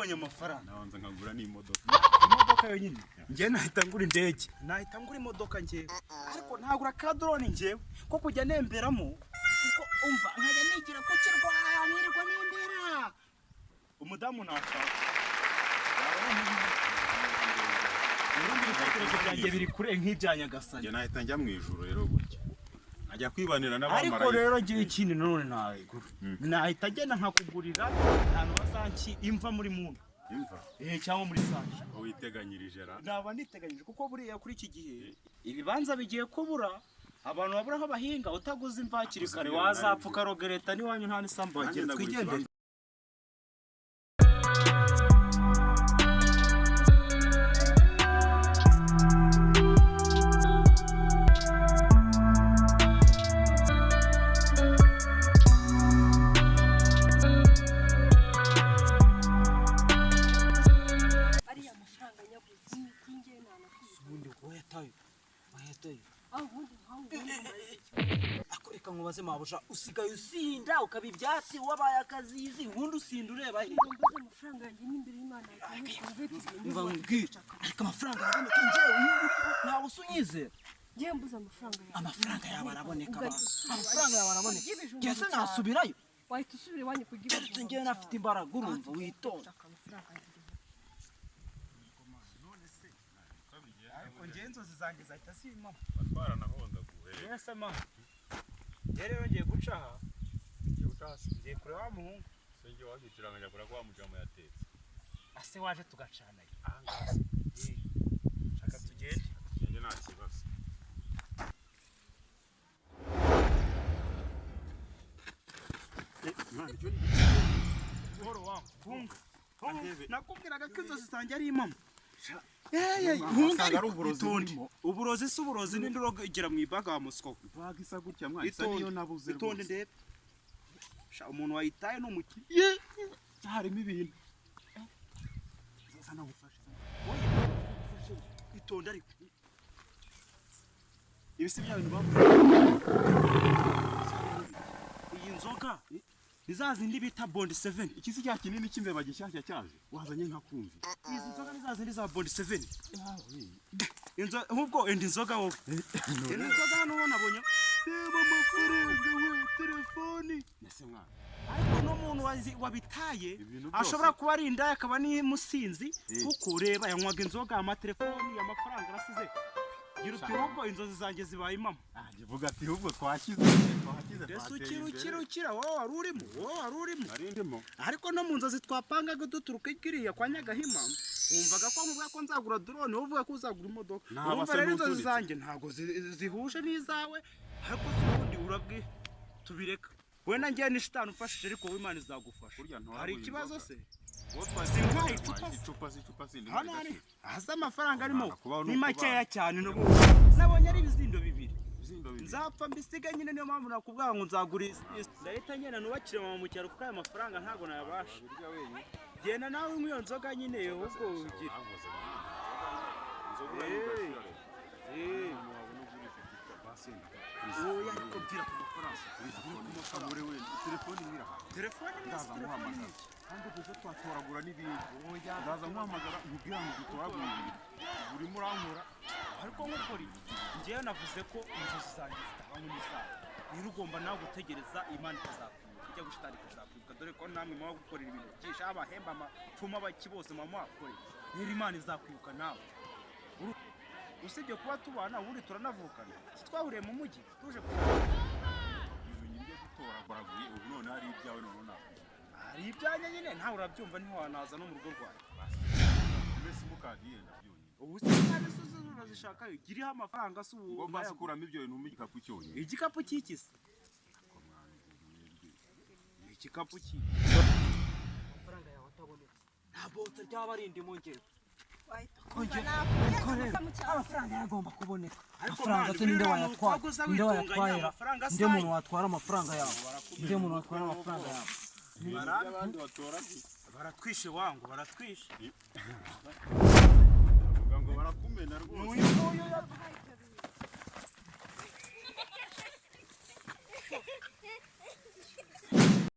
nabonye amafaranga nabanza nkagura n'imodoka yonyine njye nahita ngura indege nahita ngura imodoka njye ariko ntagura ka drone njye ko kujya nemberamo kuko umva nkajya nigira ku kirwa nkirirwa nembera umudamu nashaka byanjye biri kure nk'ijyanya gasanya njye nahita njya mu ijuru rero gutya ajya kwibanira n'abamarayika ariko rero ngiye ikindi none ntabwo nahita agenda nkakugurira ahantu bazanki imva muri muntu imva cyangwa muri sanje witeganyirije ra naba niteganyije kuko buriya kuri iki gihe ibibanza bigiye kubura abantu babura aho bahinga utaguze imva hakiri kare wazapfa ukaroga leta n'iwanyu nta n'isambu wagira twigendere akoreka nkubaze mabusha usigaye usinda ukaba ibyatsi wabaye akazizi ubundi usinda ureba he mbuze amafaranga yanjye n'imbere y'Imana mva nkubwira ariko amafaranga araboneka njyewe ntawe usunyizera ngiye mbuze amafaranga yawe araboneka amafaranga yawe araboneka ngeze nasubirayo wahita usubira iwanyu kugira ngo njyewe nafite imbaraga urumva witonda ariko njyewe inzozi zanjye zahita zimama batwara nahondaguye yese mama rero ngiye guca aha ngiye kure wa muhungu senge wahitira nkajya kura kwa mujama yatetse ase waje tugacana aha ngaha shaka tugende senge nta kibazo mwana cyo buhoro wangu funga nakubwiraga ko inzozi zanjye ari impamo uburozi si uburozi n'indoga igira mu ibaga wa muswa bagisa gutya mwana isa niyo nabuze itonde ndebe sha umuntu wayitaye no mukiye harimo ibintu zana gufasha itonde ariko ibisi bya bintu bavuze iyi nzoga nizazindi bita Bond 7 ikisi cya kinini cy'imbeba gishyashya cyaje wazanye nkakumvi izi nzoga nizazindi za Bond 7 ahubwo indi nzoga wowe indi nzoga hano ubona abonye reba amafaranga we telefoni nese mwana ariko n'umuntu wabitaye ashobora kuba ari indaya akaba n'imusinzi kuko reba yanywaga inzoga amatelefoni amafaranga arasize gira uti ahubwo inzozi zanjye zibaye impamo vuga ati ahubwo twashyize ukira wowe wari urimo ariko no mu nzozi twapangaga duturuka ikiriya kwa Nyagahima wumvaga ko nkubwa ko nzagura drone wowe uvuga ko uzagura imodoka urumva rero inzozi zanjye ntago zihuje n'izawe ariko ubundi urabwi tubireka we nanjye ni shitani ufashije ariko wowe Imana izagufasha hari ikibazo se icupa sindi hano hari haza amafaranga arimo ni makeya cyane nabonye ari ibizindo bibiri nzapfa mbisiga nyine niyo mpamvu nakubwira ngo nzagura ndahita nyene nubakire mama mu cyaro kuko aya mafaranga ntago nayabasha genda nawe nk'iyo nzoga nyine ahubwo ugira oya ariko bwira ku mafaranga telefoni ndaza muhamagara kandi kuko twatoragura n'ibindi ndaza muhamagara nkubwira ngo dutoragura ibintu urimo urankura ariko nk'ukuri njyewe navuze ko inzozi zanjye zitahanywe n'isaha rero ugomba nawe gutegereza Imana ikazakwibuka ijya gushitani ikazakwibuka dore ko namwe muba gukorera ibintu byinshi abahemba amapfuma baki bose mama wakoreye rero Imana izakwibuka nawe usibye kuba tubana ubundi turanavukana twahuriye mu mujyi tuje gutoraguraguye ubu none hari ibyawe none nakwiye hari ibyanya nyine ntawe urabyumva ntiwanaza no mu rugo rwawe mbese mukadi yenda byonyine ubu kandi suzuzura zishaka giriho amafaranga se ubu ngomba kuramo ibyo bintu mu gikapu cyonyine igikapu cy'ikisi igikapu cy'iki amafaranga yawe atabonetse nta botsa ryaba ari indi mongero amafaranga yagomba kuboneka amafaranga se ninde wayatwaye ninde muntu watwara amafaranga yawe abandi batora baratwishe wangu baratwishe ngo barakumena rwose uyu